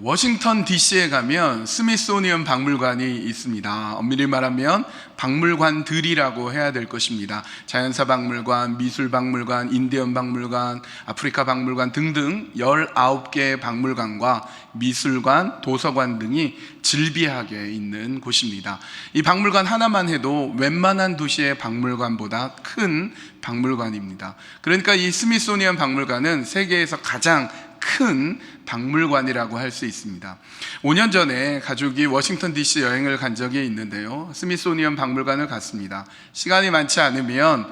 워싱턴 DC에 가면 스미소니언 박물관이 있습니다. 엄밀히 말하면 박물관들이라고 해야 될 것입니다. 자연사 박물관, 미술 박물관, 인디언 박물관, 아프리카 박물관 등등 19개의 박물관과 미술관, 도서관 등이 즐비하게 있는 곳입니다. 이 박물관 하나만 해도 웬만한 도시의 박물관보다 큰 박물관입니다. 그러니까 이 스미소니언 박물관은 세계에서 가장 큰 박물관이라고 할 수 있습니다. 5년 전에 가족이 워싱턴 DC 여행을 간 적이 있는데요, 스미소니언 박물관을 갔습니다. 시간이 많지 않으면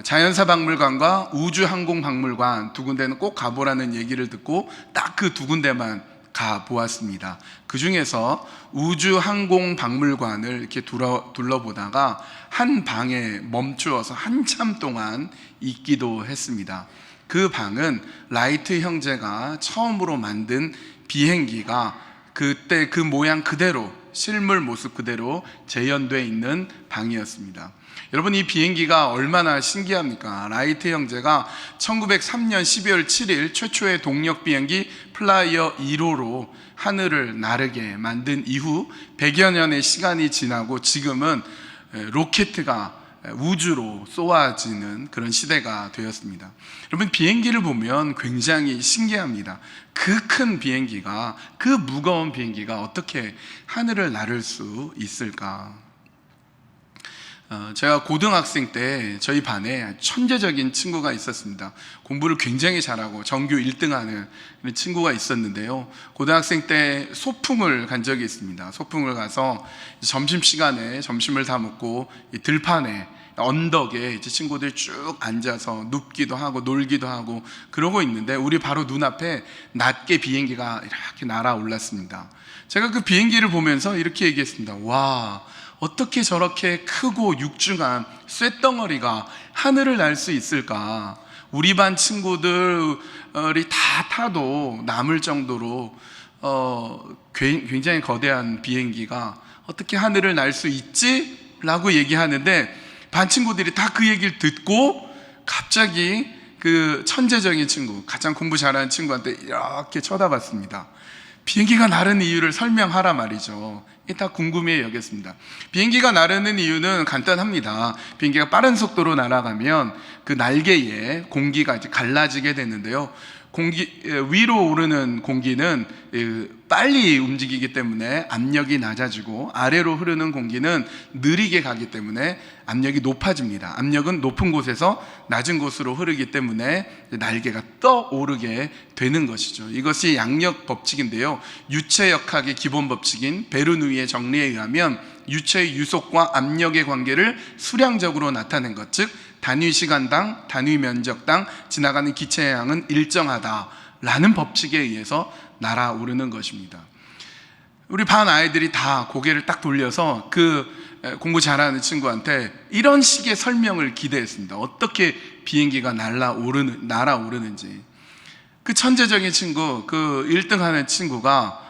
자연사 박물관과 우주항공박물관 두 군데는 꼭 가보라는 얘기를 듣고 딱 그 두 군데만 가보았습니다. 그 중에서 우주항공박물관을 이렇게 둘러보다가 한 방에 멈추어서 한참 동안 있기도 했습니다. 그 방은 라이트 형제가 처음으로 만든 비행기가 그때 그 모양 그대로, 실물 모습 그대로 재현되어 있는 방이었습니다. 여러분, 이 비행기가 얼마나 신기합니까? 라이트 형제가 1903년 12월 7일 최초의 동력 비행기 플라이어 1호로 하늘을 나르게 만든 이후 100여 년의 시간이 지나고 지금은 로켓가 우주로 쏘아지는 그런 시대가 되었습니다. 여러분, 비행기를 보면 굉장히 신기합니다. 그 큰 비행기가, 그 무거운 비행기가 어떻게 하늘을 나를 수 있을까? 제가 고등학생 때 저희 반에 천재적인 친구가 있었습니다. 공부를 굉장히 잘하고 전교 1등하는 친구가 있었는데요, 고등학생 때 소풍을 간 적이 있습니다. 소풍을 가서 점심시간에 점심을 다 먹고 이 들판에, 언덕에 이제 친구들이 쭉 앉아서 눕기도 하고 놀기도 하고 그러고 있는데 우리 바로 눈앞에 낮게 비행기가 이렇게 날아올랐습니다. 제가 그 비행기를 보면서 이렇게 얘기했습니다. 와, 어떻게 저렇게 크고 육중한 쇳덩어리가 하늘을 날 수 있을까? 우리 반 친구들이 다 타도 남을 정도로 굉장히 거대한 비행기가 어떻게 하늘을 날 수 있지? 라고 얘기하는데 반 친구들이 다 그 얘기를 듣고 갑자기 그 천재적인 친구, 가장 공부 잘하는 친구한테 이렇게 쳐다봤습니다. 비행기가 나르는 이유를 설명하라 말이죠. 이게 다 궁금해 여겼습니다. 비행기가 나르는 이유는 간단합니다. 비행기가 빠른 속도로 날아가면 그 날개에 공기가 이제 갈라지게 되는데요, 위로 오르는 공기는 빨리 움직이기 때문에 압력이 낮아지고, 아래로 흐르는 공기는 느리게 가기 때문에 압력이 높아집니다. 압력은 높은 곳에서 낮은 곳으로 흐르기 때문에 날개가 떠오르게 되는 것이죠. 이것이 양력 법칙인데요, 유체역학의 기본 법칙인 베르누이의 정리에 의하면 유체의 유속과 압력의 관계를 수량적으로 나타낸 것, 즉 단위 시간당, 단위 면적당 지나가는 기체의 양은 일정하다라는 법칙에 의해서 날아오르는 것입니다. 우리 반 아이들이 다 고개를 딱 돌려서 그 공부 잘하는 친구한테 이런 식의 설명을 기대했습니다. 어떻게 비행기가 날아오르는지. 그 천재적인 친구, 그 1등 하는 친구가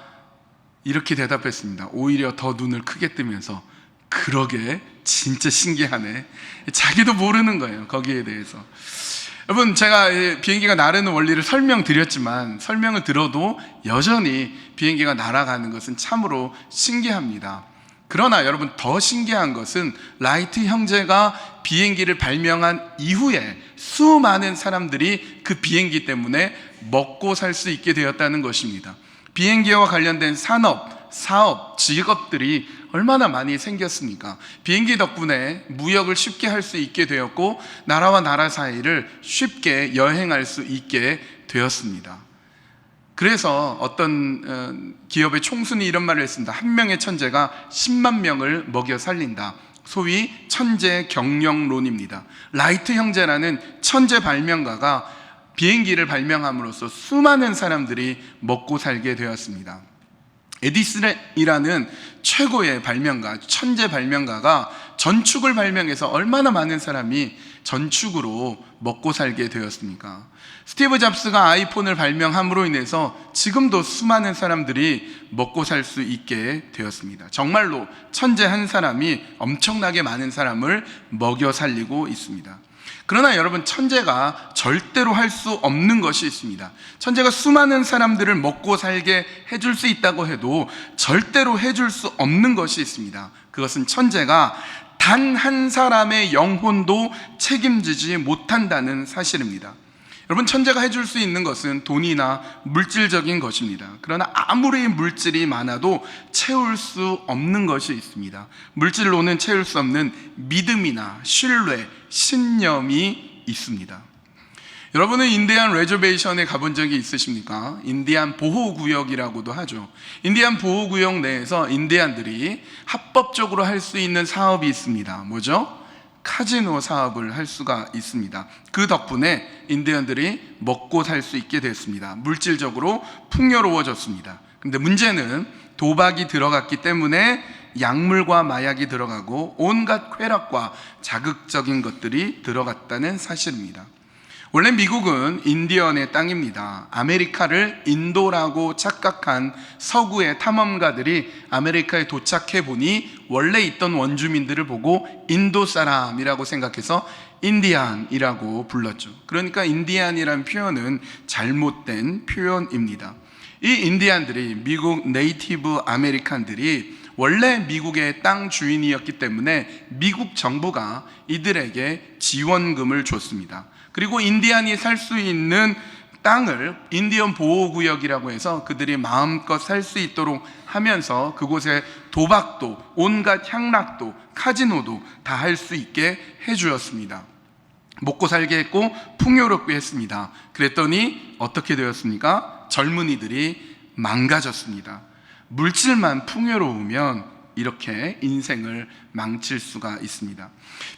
이렇게 대답했습니다. 오히려 더 눈을 크게 뜨면서, 그러게 진짜 신기하네. 자기도 모르는 거예요, 거기에 대해서. 여러분, 제가 비행기가 나르는 원리를 설명드렸지만 설명을 들어도 여전히 비행기가 날아가는 것은 참으로 신기합니다. 그러나 여러분, 더 신기한 것은 라이트 형제가 비행기를 발명한 이후에 수많은 사람들이 그 비행기 때문에 먹고 살 수 있게 되었다는 것입니다. 비행기와 관련된 산업, 사업, 직업들이 얼마나 많이 생겼습니까? 비행기 덕분에 무역을 쉽게 할 수 있게 되었고, 나라와 나라 사이를 쉽게 여행할 수 있게 되었습니다. 그래서 어떤 기업의 총수는 이런 말을 했습니다. 한 명의 천재가 10만 명을 먹여 살린다. 소위 천재 경영론입니다. 라이트 형제라는 천재 발명가가 비행기를 발명함으로써 수많은 사람들이 먹고 살게 되었습니다. 에디슨이라는 최고의 발명가, 천재 발명가가 전축을 발명해서 얼마나 많은 사람이 전축으로 먹고 살게 되었습니까? 스티브 잡스가 아이폰을 발명함으로 인해서 지금도 수많은 사람들이 먹고 살 수 있게 되었습니다. 정말로 천재 한 사람이 엄청나게 많은 사람을 먹여 살리고 있습니다. 그러나 여러분, 천재가 절대로 할 수 없는 것이 있습니다. 천재가 수많은 사람들을 먹고 살게 해줄 수 있다고 해도 절대로 해줄 수 없는 것이 있습니다. 그것은 천재가 단 한 사람의 영혼도 책임지지 못한다는 사실입니다. 여러분, 천재가 해줄 수 있는 것은 돈이나 물질적인 것입니다. 그러나 아무리 물질이 많아도 채울 수 없는 것이 있습니다. 물질로는 채울 수 없는 믿음이나 신뢰, 신념이 있습니다. 여러분은 인디안 레저베이션에 가본 적이 있으십니까? 인디안 보호구역이라고도 하죠. 인디안 보호구역 내에서 인디안들이 합법적으로 할 수 있는 사업이 있습니다. 뭐죠? 카지노 사업을 할 수가 있습니다. 그 덕분에 인디언들이 먹고 살 수 있게 됐습니다. 물질적으로 풍요로워졌습니다. 근데 문제는 도박이 들어갔기 때문에 약물과 마약이 들어가고 온갖 쾌락과 자극적인 것들이 들어갔다는 사실입니다. 원래 미국은 인디언의 땅입니다. 아메리카를 인도라고 착각한 서구의 탐험가들이 아메리카에 도착해 보니 원래 있던 원주민들을 보고 인도 사람이라고 생각해서 인디안이라고 불렀죠. 그러니까 인디안이라는 표현은 잘못된 표현입니다. 이 인디안들이, 미국 네이티브 아메리칸들이 원래 미국의 땅 주인이었기 때문에 미국 정부가 이들에게 지원금을 줬습니다. 그리고 인디안이 살 수 있는 땅을 인디언 보호구역이라고 해서 그들이 마음껏 살 수 있도록 하면서 그곳에 도박도, 온갖 향락도, 카지노도 다 할 수 있게 해주었습니다. 먹고 살게 했고 풍요롭게 했습니다. 그랬더니 어떻게 되었습니까? 젊은이들이 망가졌습니다. 물질만 풍요로우면 이렇게 인생을 망칠 수가 있습니다.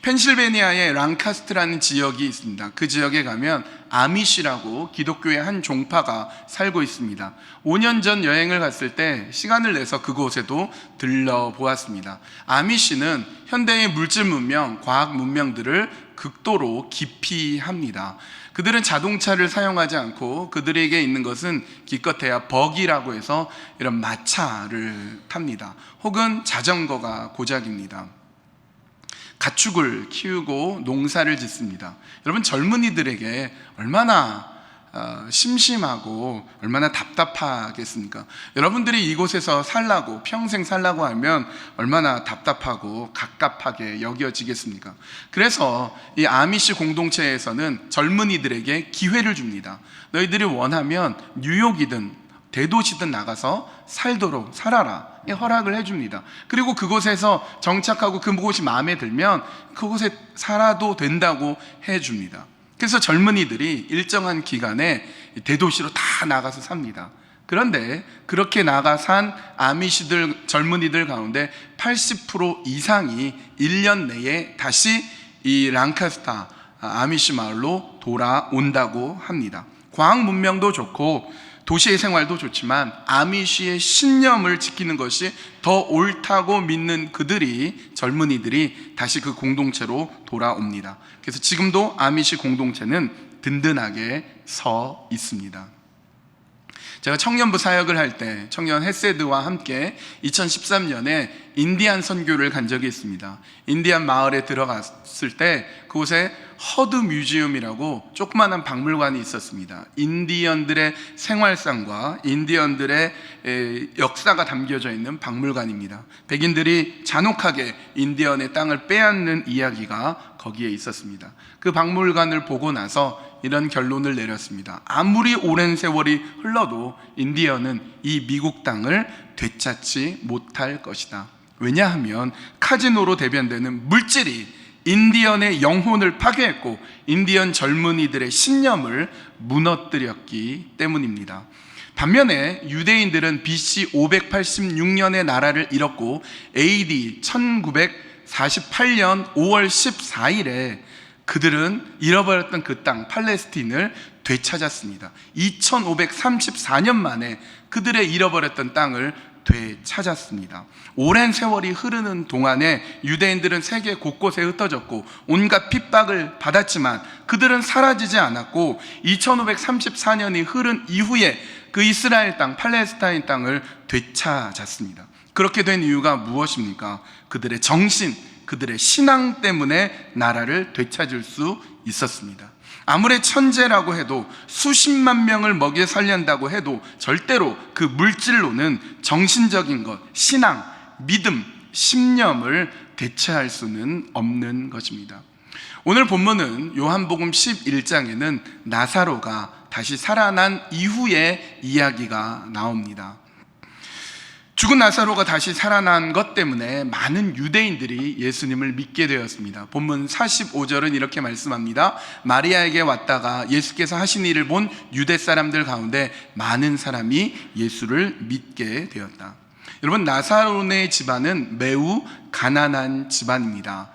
펜실베니아의 랑카스트라는 지역이 있습니다. 그 지역에 가면 아미시라고 기독교의 한 종파가 살고 있습니다. 5년 전 여행을 갔을 때 시간을 내서 그곳에도 들러보았습니다. 아미시는 현대의 물질 문명, 과학 문명들을 극도로 기피합니다. 그들은 자동차를 사용하지 않고 그들에게 있는 것은 기껏해야 버기라고 해서 이런 마차를 탑니다. 혹은 자전거가 고작입니다. 가축을 키우고 농사를 짓습니다. 여러분, 젊은이들에게 얼마나 심심하고 얼마나 답답하겠습니까? 여러분들이 이곳에서 살라고, 평생 살라고 하면 얼마나 답답하고 갑갑하게 여겨지겠습니까? 그래서 이 아미시 공동체에서는 젊은이들에게 기회를 줍니다. 너희들이 원하면 뉴욕이든 대도시든 나가서 살도록 살아라, 허락을 해줍니다. 그리고 그곳에서 정착하고 그곳이 마음에 들면 그곳에 살아도 된다고 해줍니다. 그래서 젊은이들이 일정한 기간에 대도시로 다 나가서 삽니다. 그런데 그렇게 나가 산 아미시들, 젊은이들 가운데 80% 이상이 1년 내에 다시 이 랑카스타 아미시 마을로 돌아온다고 합니다. 과학 문명도 좋고 도시의 생활도 좋지만 아미시의 신념을 지키는 것이 더 옳다고 믿는 그들이, 젊은이들이 다시 그 공동체로 돌아옵니다. 그래서 지금도 아미시 공동체는 든든하게 서 있습니다. 제가 청년부 사역을 할 때 청년 헤세드와 함께 2013년에 인디안 선교를 간 적이 있습니다. 인디안 마을에 들어갔을 때 그곳에 허드 뮤지엄이라고 조그마한 박물관이 있었습니다. 인디언들의 생활상과 인디언들의 역사가 담겨져 있는 박물관입니다. 백인들이 잔혹하게 인디언의 땅을 빼앗는 이야기가 거기에 있었습니다. 그 박물관을 보고 나서 이런 결론을 내렸습니다. 아무리 오랜 세월이 흘러도 인디언은 이 미국 땅을 되찾지 못할 것이다. 왜냐하면 카지노로 대변되는 물질이 인디언의 영혼을 파괴했고 인디언 젊은이들의 신념을 무너뜨렸기 때문입니다. 반면에 유대인들은 BC 586년에 나라를 잃었고 AD 1948년 5월 14일에 그들은 잃어버렸던 그 땅 팔레스틴을 되찾았습니다. 2534년 만에 그들의 잃어버렸던 땅을 되찾았습니다. 오랜 세월이 흐르는 동안에 유대인들은 세계 곳곳에 흩어졌고 온갖 핍박을 받았지만 그들은 사라지지 않았고 2534년이 흐른 이후에 그 이스라엘 땅, 팔레스타인 땅을 되찾았습니다. 그렇게 된 이유가 무엇입니까? 그들의 정신, 그들의 신앙 때문에 나라를 되찾을 수 있었습니다. 아무리 천재라고 해도 수십만 명을 먹여 살린다고 해도 절대로 그 물질로는 정신적인 것, 신앙, 믿음, 신념을 대체할 수는 없는 것입니다. 오늘 본문은 요한복음 11장에는 나사로가 다시 살아난 이후의 이야기가 나옵니다. 죽은 나사로가 다시 살아난 것 때문에 많은 유대인들이 예수님을 믿게 되었습니다. 본문 45절은 이렇게 말씀합니다. 마리아에게 왔다가 예수께서 하신 일을 본 유대 사람들 가운데 많은 사람이 예수를 믿게 되었다. 여러분, 나사로네 집안은 매우 가난한 집안입니다.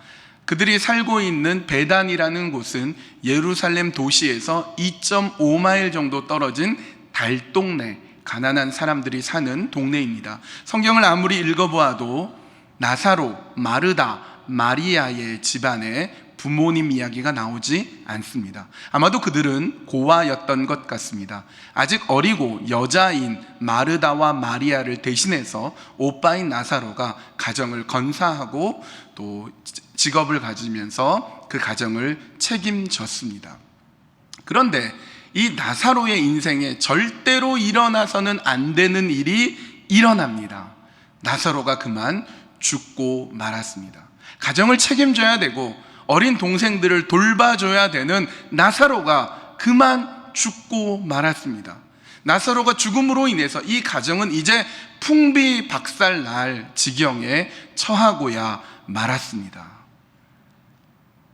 그들이 살고 있는 베단이라는 곳은 예루살렘 도시에서 2.5마일 정도 떨어진 달동네, 가난한 사람들이 사는 동네입니다. 성경을 아무리 읽어보아도 나사로, 마르다, 마리아의 집안에 부모님 이야기가 나오지 않습니다. 아마도 그들은 고아였던 것 같습니다. 아직 어리고 여자인 마르다와 마리아를 대신해서 오빠인 나사로가 가정을 건사하고 또 직업을 가지면서 그 가정을 책임졌습니다. 그런데 이 나사로의 인생에 절대로 일어나서는 안 되는 일이 일어납니다. 나사로가 그만 죽고 말았습니다. 가정을 책임져야 되고 어린 동생들을 돌봐줘야 되는 나사로가 그만 죽고 말았습니다. 나사로가 죽음으로 인해서 이 가정은 이제 풍비박살날 지경에 처하고야 말았습니다.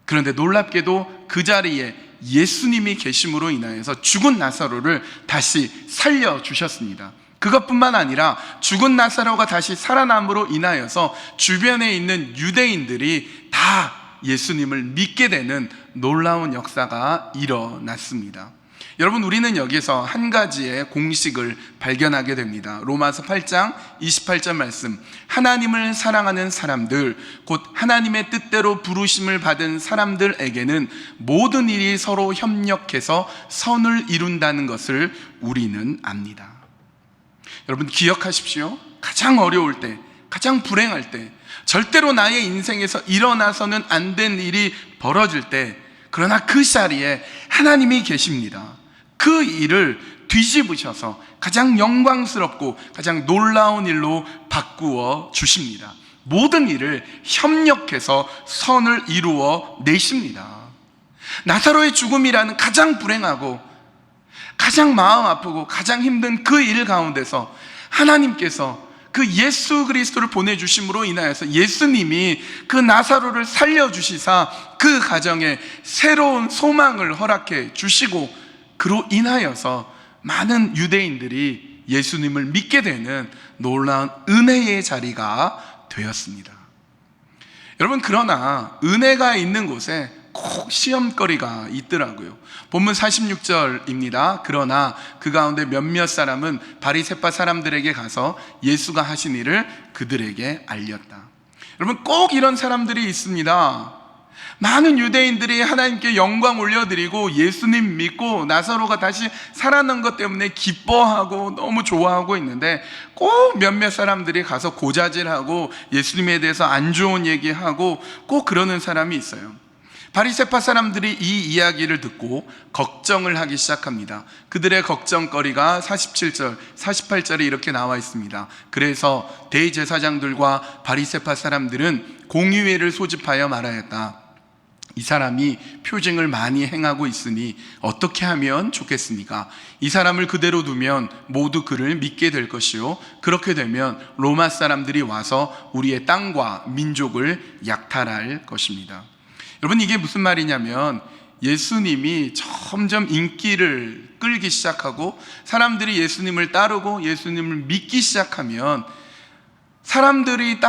그런데 놀랍게도 그 자리에 예수님이 계심으로 인하여서 죽은 나사로를 다시 살려주셨습니다. 그것뿐만 아니라 죽은 나사로가 다시 살아남으로 인하여서 주변에 있는 유대인들이 다 예수님을 믿게 되는 놀라운 역사가 일어났습니다. 여러분, 우리는 여기서 한 가지의 공식을 발견하게 됩니다. 로마서 8장 28절 말씀, 하나님을 사랑하는 사람들, 곧 하나님의 뜻대로 부르심을 받은 사람들에게는 모든 일이 서로 협력해서 선을 이룬다는 것을 우리는 압니다. 여러분, 기억하십시오. 가장 어려울 때, 가장 불행할 때, 절대로 나의 인생에서 일어나서는 안 된 일이 벌어질 때, 그러나 그 자리에 하나님이 계십니다. 그 일을 뒤집으셔서 가장 영광스럽고 가장 놀라운 일로 바꾸어 주십니다. 모든 일을 협력해서 선을 이루어 내십니다. 나사로의 죽음이라는 가장 불행하고 가장 마음 아프고 가장 힘든 그 일 가운데서 하나님께서 그 예수 그리스도를 보내주심으로 인하여서 예수님이 그 나사로를 살려주시사 그 가정에 새로운 소망을 허락해 주시고, 그로 인하여서 많은 유대인들이 예수님을 믿게 되는 놀라운 은혜의 자리가 되었습니다. 여러분, 그러나 은혜가 있는 곳에 꼭 시험거리가 있더라고요. 본문 46절입니다. 그러나 그 가운데 몇몇 사람은 바리새파 사람들에게 가서 예수가 하신 일을 그들에게 알렸다. 여러분, 꼭 이런 사람들이 있습니다. 많은 유대인들이 하나님께 영광 올려드리고 예수님 믿고 나사로가 다시 살아난 것 때문에 기뻐하고 너무 좋아하고 있는데, 꼭 몇몇 사람들이 가서 고자질하고 예수님에 대해서 안 좋은 얘기하고 꼭 그러는 사람이 있어요. 바리새파 사람들이 이 이야기를 듣고 걱정을 하기 시작합니다. 그들의 걱정거리가 47절, 48절에 이렇게 나와 있습니다. 그래서 대제사장들과 바리새파 사람들은 공의회를 소집하여 말하였다. 이 사람이 표징을 많이 행하고 있으니 어떻게 하면 좋겠습니까? 이 사람을 그대로 두면 모두 그를 믿게 될 것이요, 그렇게 되면 로마 사람들이 와서 우리의 땅과 민족을 약탈할 것입니다. 여러분, 이게 무슨 말이냐면 예수님이 점점 인기를 끌기 시작하고 사람들이 예수님을 따르고 예수님을 믿기 시작하면 사람들이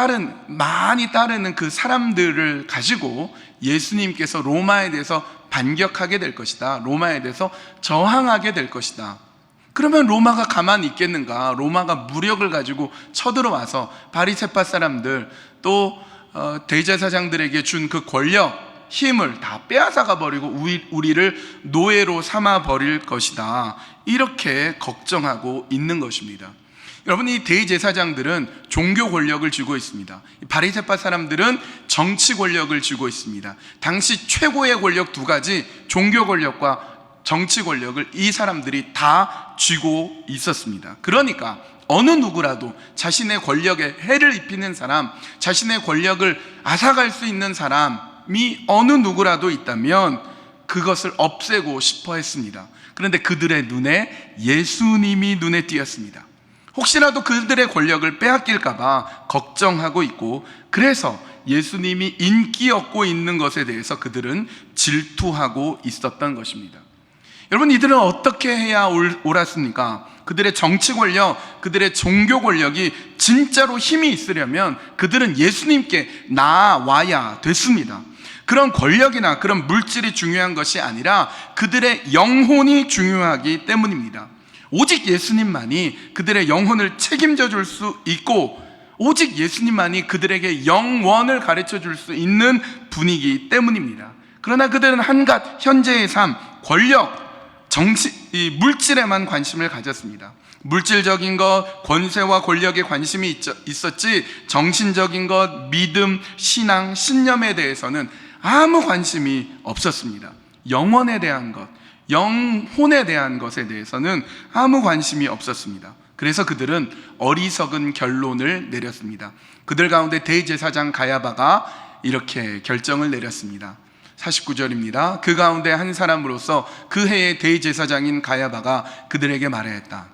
많이 따르는 그 사람들을 가지고 예수님께서 로마에 대해서 반격하게 될 것이다, 로마에 대해서 저항하게 될 것이다. 그러면 로마가 가만히 있겠는가? 로마가 무력을 가지고 쳐들어와서 바리새파 사람들 또 대제사장들에게 준 그 권력, 힘을 다 빼앗아가 버리고 우리를 노예로 삼아 버릴 것이다, 이렇게 걱정하고 있는 것입니다. 여러분, 이 대제사장들은 종교 권력을 쥐고 있습니다. 바리새파 사람들은 정치 권력을 쥐고 있습니다. 당시 최고의 권력 두 가지, 종교 권력과 정치 권력을 이 사람들이 다 쥐고 있었습니다. 그러니까 어느 누구라도 자신의 권력에 해를 입히는 사람, 자신의 권력을 앗아갈 수 있는 사람이 어느 누구라도 있다면 그것을 없애고 싶어 했습니다. 그런데 그들의 눈에 예수님이 눈에 띄었습니다. 혹시라도 그들의 권력을 빼앗길까봐 걱정하고 있고, 그래서 예수님이 인기 얻고 있는 것에 대해서 그들은 질투하고 있었던 것입니다. 여러분, 이들은 어떻게 해야 옳았습니까? 그들의 정치 권력, 그들의 종교 권력이 진짜로 힘이 있으려면 그들은 예수님께 나아와야 됐습니다. 그런 권력이나 그런 물질이 중요한 것이 아니라 그들의 영혼이 중요하기 때문입니다. 오직 예수님만이 그들의 영혼을 책임져 줄 수 있고, 오직 예수님만이 그들에게 영원을 가르쳐 줄 수 있는 분이기 때문입니다. 그러나 그들은 한갓 현재의 삶, 권력, 정치, 물질에만 관심을 가졌습니다. 물질적인 것, 권세와 권력에 관심이 있었지, 정신적인 것, 믿음, 신앙, 신념에 대해서는 아무 관심이 없었습니다. 영혼에 대한 것, 영혼에 대한 것에 대해서는 아무 관심이 없었습니다. 그래서 그들은 어리석은 결론을 내렸습니다. 그들 가운데 대제사장 가야바가 이렇게 결정을 내렸습니다. 49절입니다. 그 가운데 한 사람으로서 그 해의 대제사장인 가야바가 그들에게 말하였다.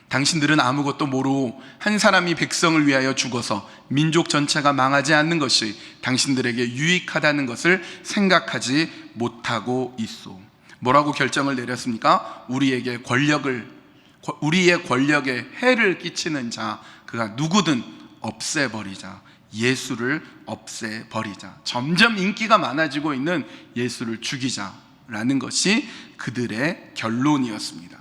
당신들은 아무것도 모르고 한 사람이 백성을 위하여 죽어서 민족 전체가 망하지 않는 것이 당신들에게 유익하다는 것을 생각하지 못하고 있소. 뭐라고 결정을 내렸습니까? 우리의 권력에 해를 끼치는 자, 그가 누구든 없애버리자. 예수를 없애버리자. 점점 인기가 많아지고 있는 예수를 죽이자라는 것이 그들의 결론이었습니다.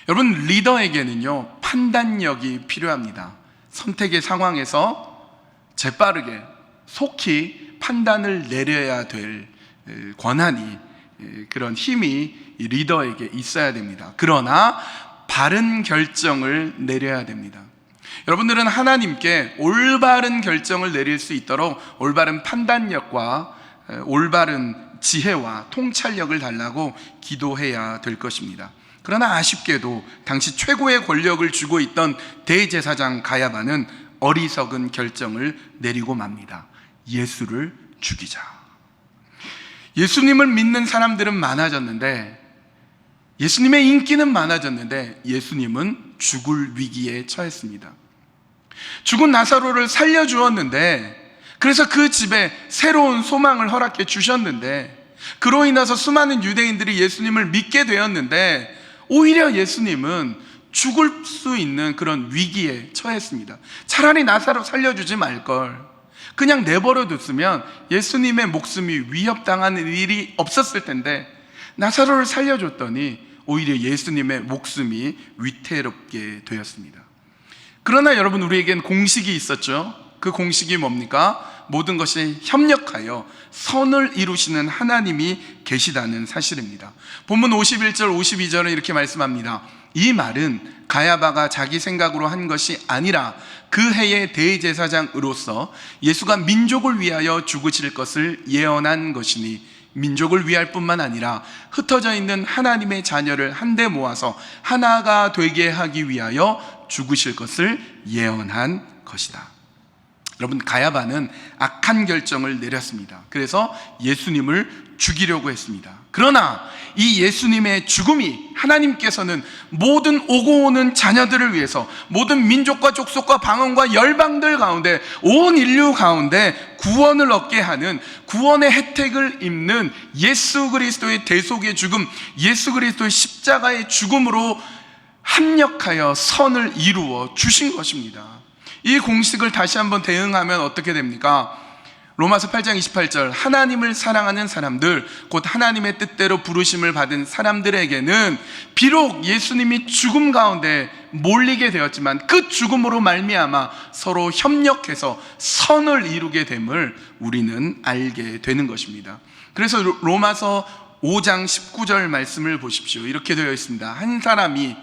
여러분, 리더에게는요, 판단력이 필요합니다. 선택의 상황에서 재빠르게 속히 판단을 내려야 될 권한이, 그런 힘이 리더에게 있어야 됩니다. 그러나 바른 결정을 내려야 됩니다. 여러분들은 하나님께 올바른 결정을 내릴 수 있도록 올바른 판단력과 올바른 지혜와 통찰력을 달라고 기도해야 될 것입니다. 그러나 아쉽게도 당시 최고의 권력을 쥐고 있던 대제사장 가야바는 어리석은 결정을 내리고 맙니다. 예수를 죽이자. 예수님을 믿는 사람들은 많아졌는데, 예수님의 인기는 많아졌는데 예수님은 죽을 위기에 처했습니다. 죽은 나사로를 살려주었는데, 그래서 그 집에 새로운 소망을 허락해 주셨는데, 그로 인해서 수많은 유대인들이 예수님을 믿게 되었는데, 오히려 예수님은 죽을 수 있는 그런 위기에 처했습니다. 차라리 나사로 살려주지 말걸, 그냥 내버려 뒀으면 예수님의 목숨이 위협당하는 일이 없었을 텐데, 나사로를 살려줬더니 오히려 예수님의 목숨이 위태롭게 되었습니다. 그러나 여러분, 우리에겐 공식이 있었죠. 그 공식이 뭡니까? 모든 것이 협력하여 선을 이루시는 하나님이 계시다는 사실입니다. 본문 51절 52절은 이렇게 말씀합니다. 이 말은 가야바가 자기 생각으로 한 것이 아니라 그 해의 대제사장으로서 예수가 민족을 위하여 죽으실 것을 예언한 것이니, 민족을 위할 뿐만 아니라 흩어져 있는 하나님의 자녀를 한데 모아서 하나가 되게 하기 위하여 죽으실 것을 예언한 것이다. 여러분, 가야바는 악한 결정을 내렸습니다. 그래서 예수님을 죽이려고 했습니다. 그러나 이 예수님의 죽음이 하나님께서는 모든 오고 오는 자녀들을 위해서, 모든 민족과 족속과 방언과 열방들 가운데, 온 인류 가운데 구원을 얻게 하는, 구원의 혜택을 입는 예수 그리스도의 대속의 죽음, 예수 그리스도의 십자가의 죽음으로 합력하여 선을 이루어 주신 것입니다. 이 공식을 다시 한번 대응하면 어떻게 됩니까? 로마서 8장 28절, 하나님을 사랑하는 사람들, 곧 하나님의 뜻대로 부르심을 받은 사람들에게는 비록 예수님이 죽음 가운데 몰리게 되었지만 그 죽음으로 말미암아 서로 협력해서 선을 이루게 됨을 우리는 알게 되는 것입니다. 그래서 로마서 5장 19절 말씀을 보십시오. 이렇게 되어 있습니다. 한 사람이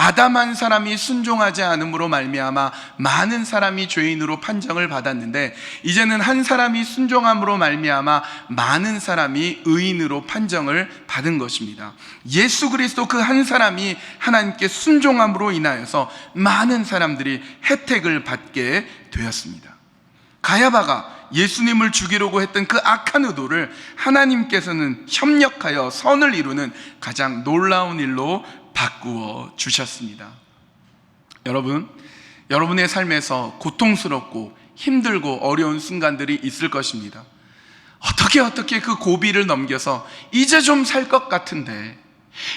아담 한 사람이 순종하지 않음으로 말미암아 많은 사람이 죄인으로 판정을 받았는데, 이제는 한 사람이 순종함으로 말미암아 많은 사람이 의인으로 판정을 받은 것입니다. 예수 그리스도 그 한 사람이 하나님께 순종함으로 인하여서 많은 사람들이 혜택을 받게 되었습니다. 가야바가 예수님을 죽이려고 했던 그 악한 의도를 하나님께서는 협력하여 선을 이루는 가장 놀라운 일로 바꾸어 주셨습니다. 여러분, 여러분의 삶에서 고통스럽고 힘들고 어려운 순간들이 있을 것입니다. 어떻게 그 고비를 넘겨서 이제 좀 살 것 같은데,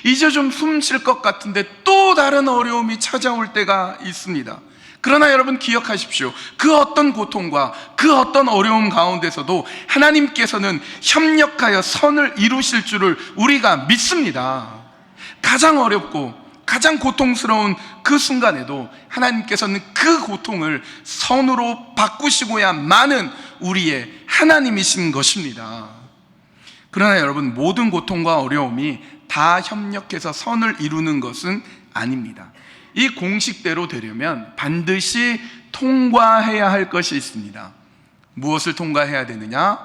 이제 좀 숨 쉴 것 같은데 또 다른 어려움이 찾아올 때가 있습니다. 그러나 여러분 기억하십시오. 그 어떤 고통과 그 어떤 어려움 가운데서도 하나님께서는 협력하여 선을 이루실 줄을 우리가 믿습니다. 가장 어렵고 가장 고통스러운 그 순간에도 하나님께서는 그 고통을 선으로 바꾸시고야만은 우리의 하나님이신 것입니다. 그러나 여러분, 모든 고통과 어려움이 다 협력해서 선을 이루는 것은 아닙니다. 이 공식대로 되려면 반드시 통과해야 할 것이 있습니다. 무엇을 통과해야 되느냐?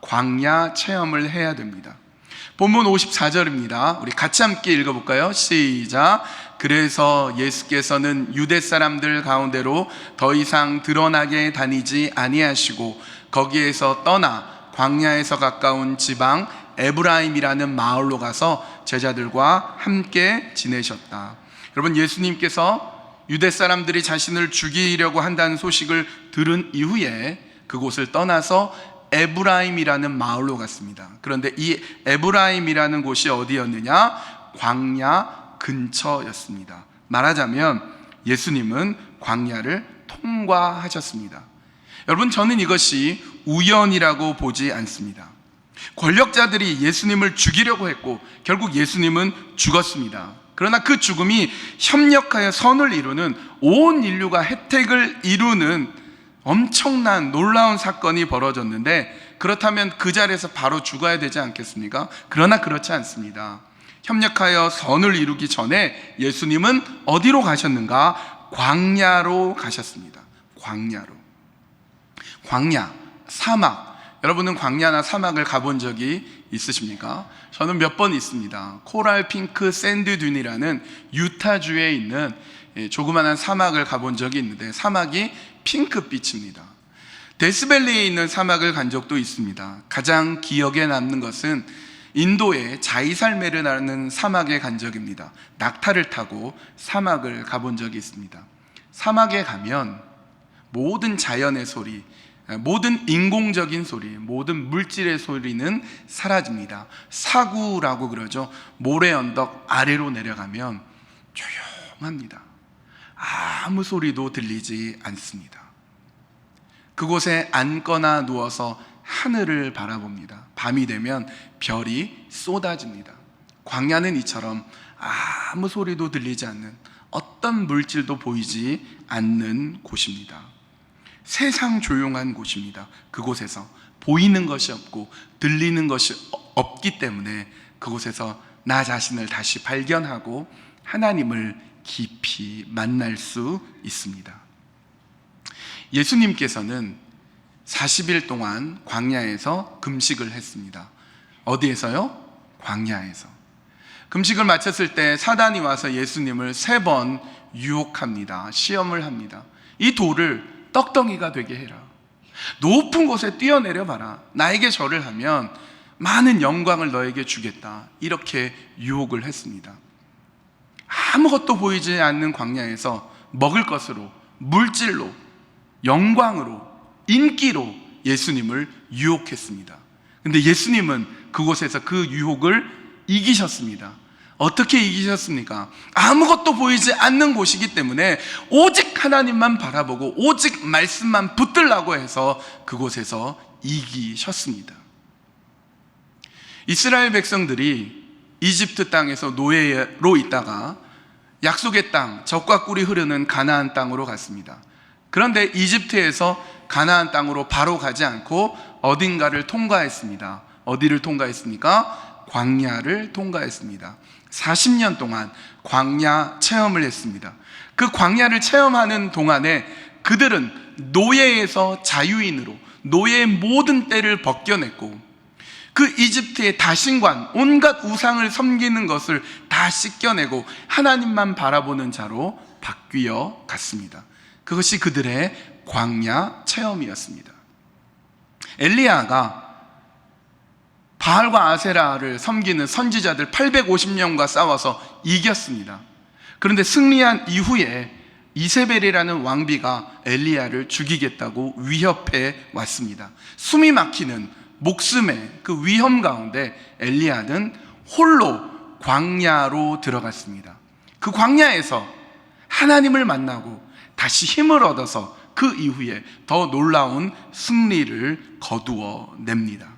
광야 체험을 해야 됩니다. 본문 54절입니다. 우리 같이 함께 읽어볼까요? 시작. 그래서 예수께서는 유대 사람들 가운데로 더 이상 드러나게 다니지 아니하시고 거기에서 떠나 광야에서 가까운 지방 에브라임이라는 마을로 가서 제자들과 함께 지내셨다. 여러분, 예수님께서 유대 사람들이 자신을 죽이려고 한다는 소식을 들은 이후에 그곳을 떠나서 에브라임이라는 마을로 갔습니다. 그런데 이 에브라임이라는 곳이 어디였느냐? 광야 근처였습니다. 말하자면 예수님은 광야를 통과하셨습니다. 여러분, 저는 이것이 우연이라고 보지 않습니다. 권력자들이 예수님을 죽이려고 했고 결국 예수님은 죽었습니다. 그러나 그 죽음이 협력하여 선을 이루는, 온 인류가 혜택을 이루는 엄청난 놀라운 사건이 벌어졌는데, 그렇다면 그 자리에서 바로 죽어야 되지 않겠습니까? 그러나 그렇지 않습니다. 협력하여 선을 이루기 전에 예수님은 어디로 가셨는가? 광야로 가셨습니다. 광야, 사막. 여러분은 광야나 사막을 가본 적이 있으십니까? 저는 몇 번 있습니다. 코랄 핑크 샌드 듄이라는 유타주에 있는 조그만한 사막을 가본 적이 있는데, 사막이 핑크빛입니다. 데스밸리에 있는 사막을 간 적도 있습니다. 가장 기억에 남는 것은 인도의 자이살메르라는 사막에 간 적입니다. 낙타를 타고 사막을 가본 적이 있습니다. 사막에 가면 모든 자연의 소리, 모든 인공적인 소리, 모든 물질의 소리는 사라집니다. 사구라고 그러죠. 모래 언덕 아래로 내려가면 조용합니다. 아무 소리도 들리지 않습니다. 그곳에 앉거나 누워서 하늘을 바라봅니다. 밤이 되면 별이 쏟아집니다. 광야는 이처럼 아무 소리도 들리지 않는, 어떤 물질도 보이지 않는 곳입니다. 세상 조용한 곳입니다. 그곳에서 보이는 것이 없고 들리는 것이 없기 때문에 그곳에서 나 자신을 다시 발견하고 하나님을 깊이 만날 수 있습니다. 예수님께서는 40일 동안 광야에서 금식을 했습니다. 어디에서요? 광야에서. 금식을 마쳤을 때 사단이 와서 예수님을 3번 유혹합니다. 시험을 합니다. 이 돌을 떡덩이가 되게 해라. 높은 곳에 뛰어내려 봐라. 나에게 절을 하면 많은 영광을 너에게 주겠다. 이렇게 유혹을 했습니다. 아무것도 보이지 않는 광야에서 먹을 것으로, 물질로, 영광으로, 인기로 예수님을 유혹했습니다. 근데 예수님은 그곳에서 그 유혹을 이기셨습니다. 어떻게 이기셨습니까? 아무것도 보이지 않는 곳이기 때문에 오직 하나님만 바라보고 오직 말씀만 붙들라고 해서 그곳에서 이기셨습니다. 이스라엘 백성들이 이집트 땅에서 노예로 있다가 약속의 땅, 젖과 꿀이 흐르는 가나안 땅으로 갔습니다. 그런데 이집트에서 가나안 땅으로 바로 가지 않고 어딘가를 통과했습니다. 어디를 통과했습니까? 광야를 통과했습니다. 40년 동안 광야 체험을 했습니다. 그 광야를 체험하는 동안에 그들은 노예에서 자유인으로 노예의 모든 때를 벗겨냈고 그 이집트의 다신관, 온갖 우상을 섬기는 것을 다 씻겨내고 하나님만 바라보는 자로 바뀌어 갔습니다. 그것이 그들의 광야 체험이었습니다. 엘리야가 바알과 아세라를 섬기는 선지자들 850명과 싸워서 이겼습니다. 그런데 승리한 이후에 이세벨이라는 왕비가 엘리야를 죽이겠다고 위협해 왔습니다. 숨이 막히는 목숨의 그 위험 가운데 엘리야는 홀로 광야로 들어갔습니다. 그 광야에서 하나님을 만나고 다시 힘을 얻어서 그 이후에 더 놀라운 승리를 거두어 냅니다.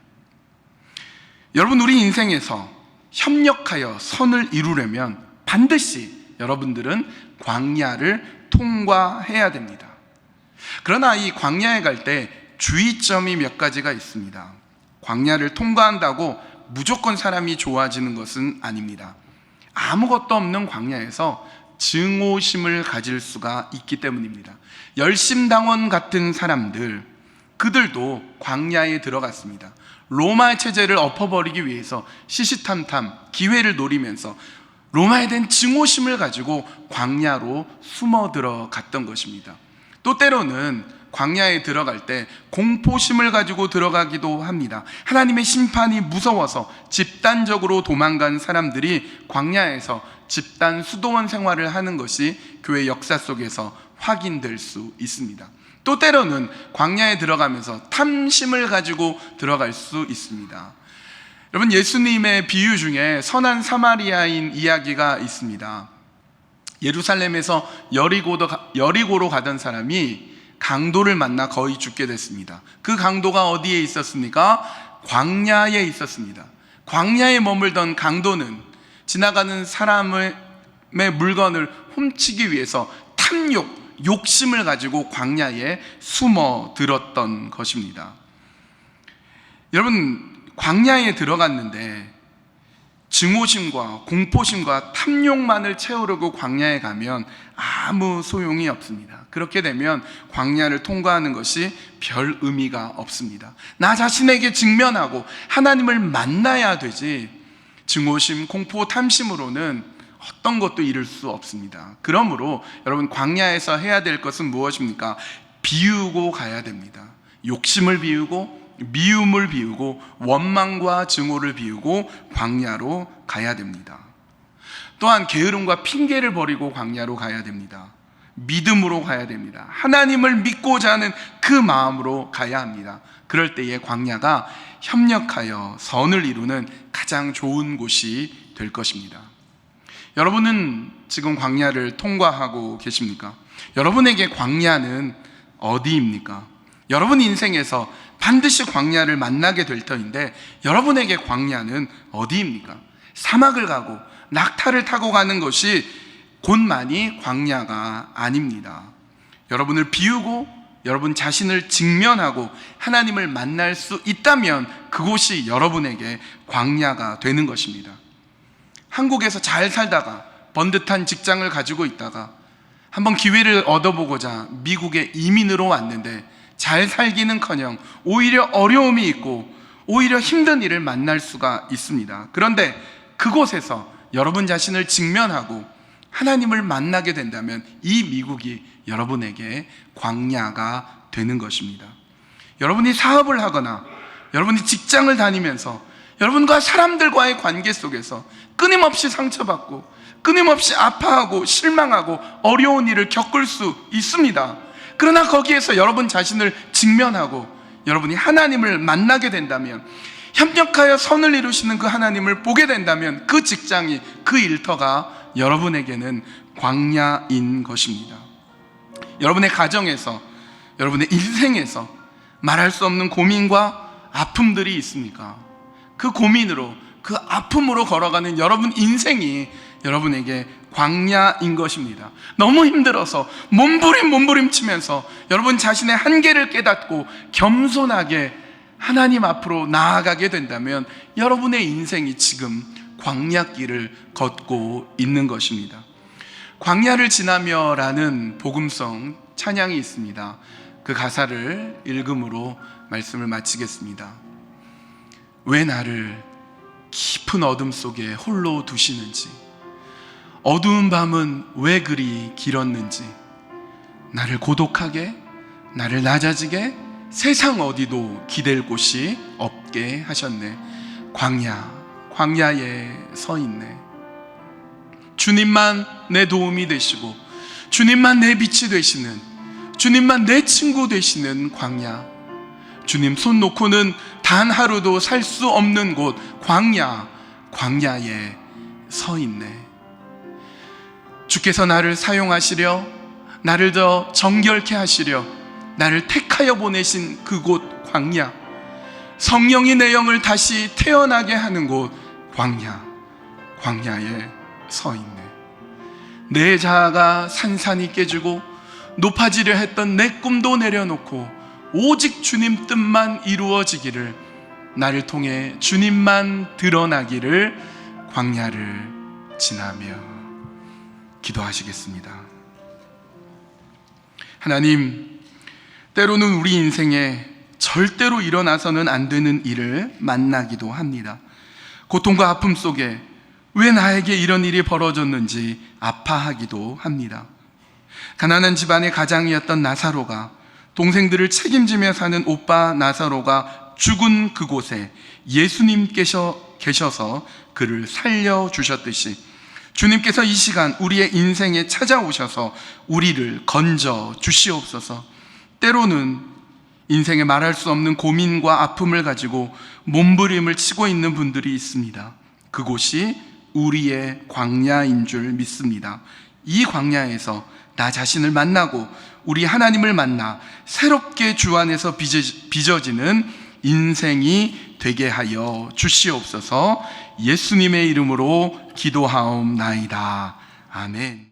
여러분, 우리 인생에서 협력하여 선을 이루려면 반드시 여러분들은 광야를 통과해야 됩니다. 그러나 이 광야에 갈 때 주의점이 몇 가지가 있습니다. 광야를 통과한다고 무조건 사람이 좋아지는 것은 아닙니다. 아무것도 없는 광야에서 증오심을 가질 수가 있기 때문입니다. 열심당원 같은 사람들, 그들도 광야에 들어갔습니다. 로마 체제를 엎어버리기 위해서 시시탐탐 기회를 노리면서 로마에 대한 증오심을 가지고 광야로 숨어 들어갔던 것입니다. 또 때로는 광야에 들어갈 때 공포심을 가지고 들어가기도 합니다. 하나님의 심판이 무서워서 집단적으로 도망간 사람들이 광야에서 집단 수도원 생활을 하는 것이 교회 역사 속에서 확인될 수 있습니다. 또 때로는 광야에 들어가면서 탐심을 가지고 들어갈 수 있습니다. 여러분, 예수님의 비유 중에 선한 사마리아인 이야기가 있습니다. 예루살렘에서 여리고로 가던 사람이 강도를 만나 거의 죽게 됐습니다. 그 강도가 어디에 있었습니까? 광야에 있었습니다. 광야에 머물던 강도는 지나가는 사람의 물건을 훔치기 위해서 욕심을 가지고 광야에 숨어 들었던 것입니다. 여러분, 광야에 들어갔는데 증오심과 공포심과 탐욕만을 채우려고 광야에 가면 아무 소용이 없습니다. 그렇게 되면 광야를 통과하는 것이 별 의미가 없습니다. 나 자신에게 직면하고 하나님을 만나야 되지 증오심, 공포, 탐심으로는 어떤 것도 이룰 수 없습니다. 그러므로 여러분, 광야에서 해야 될 것은 무엇입니까? 비우고 가야 됩니다. 욕심을 비우고 미움을 비우고 원망과 증오를 비우고 광야로 가야 됩니다. 또한 게으름과 핑계를 버리고 광야로 가야 됩니다. 믿음으로 가야 됩니다. 하나님을 믿고자 하는 그 마음으로 가야 합니다. 그럴 때에 광야가 협력하여 선을 이루는 가장 좋은 곳이 될 것입니다. 여러분은 지금 광야를 통과하고 계십니까? 여러분에게 광야는 어디입니까? 여러분 인생에서 반드시 광야를 만나게 될 터인데 여러분에게 광야는 어디입니까? 사막을 가고 낙타를 타고 가는 것이 곧만이 광야가 아닙니다. 여러분을 비우고 여러분 자신을 직면하고 하나님을 만날 수 있다면 그곳이 여러분에게 광야가 되는 것입니다. 한국에서 잘 살다가 번듯한 직장을 가지고 있다가 한번 기회를 얻어보고자 미국에 이민으로 왔는데 잘 살기는커녕 오히려 어려움이 있고 오히려 힘든 일을 만날 수가 있습니다. 그런데 그곳에서 여러분 자신을 직면하고 하나님을 만나게 된다면 이 미국이 여러분에게 광야가 되는 것입니다. 여러분이 사업을 하거나 여러분이 직장을 다니면서 여러분과 사람들과의 관계 속에서 끊임없이 상처받고 끊임없이 아파하고 실망하고 어려운 일을 겪을 수 있습니다. 그러나 거기에서 여러분 자신을 직면하고 여러분이 하나님을 만나게 된다면, 협력하여 선을 이루시는 그 하나님을 보게 된다면 그 직장이, 그 일터가 여러분에게는 광야인 것입니다. 여러분의 가정에서, 여러분의 인생에서 말할 수 없는 고민과 아픔들이 있습니까? 그 고민으로, 그 아픔으로 걸어가는 여러분 인생이 여러분에게 광야인 것입니다. 너무 힘들어서 몸부림치면서 여러분 자신의 한계를 깨닫고 겸손하게 하나님 앞으로 나아가게 된다면 여러분의 인생이 지금 광야길을 걷고 있는 것입니다. 광야를 지나며라는 복음성 찬양이 있습니다. 그 가사를 읽음으로 말씀을 마치겠습니다. 왜 나를 깊은 어둠 속에 홀로 두시는지, 어두운 밤은 왜 그리 길었는지, 나를 고독하게, 나를 낮아지게 세상 어디도 기댈 곳이 없게 하셨네. 광야에 서 있네. 주님만 내 도움이 되시고, 주님만 내 빛이 되시는, 주님만 내 친구 되시는 광야, 주님 손 놓고는 단 하루도 살 수 없는 곳 광야에 서 있네. 주께서 나를 사용하시려, 나를 더 정결케 하시려 나를 택하여 보내신 그곳 광야, 성령이 내 영을 다시 태어나게 하는 곳 광야에 서 있네. 내 자아가 산산이 깨지고 높아지려 했던 내 꿈도 내려놓고 오직 주님 뜻만 이루어지기를, 나를 통해 주님만 드러나기를 광야를 지나며 기도하시겠습니다. 하나님, 때로는 우리 인생에 절대로 일어나서는 안 되는 일을 만나기도 합니다. 고통과 아픔 속에 왜 나에게 이런 일이 벌어졌는지 아파하기도 합니다. 가난한 집안의 가장이었던 나사로가, 동생들을 책임지며 사는 오빠 나사로가 죽은 그곳에 예수님께서 계셔서 그를 살려주셨듯이, 주님께서 이 시간 우리의 인생에 찾아오셔서 우리를 건져 주시옵소서. 때로는 인생에 말할 수 없는 고민과 아픔을 가지고 몸부림을 치고 있는 분들이 있습니다. 그곳이 우리의 광야인 줄 믿습니다. 이 광야에서 나 자신을 만나고 우리 하나님을 만나 새롭게 주 안에서 빚어지는 인생이 되게 하여 주시옵소서. 예수님의 이름으로 기도하옵나이다. 아멘.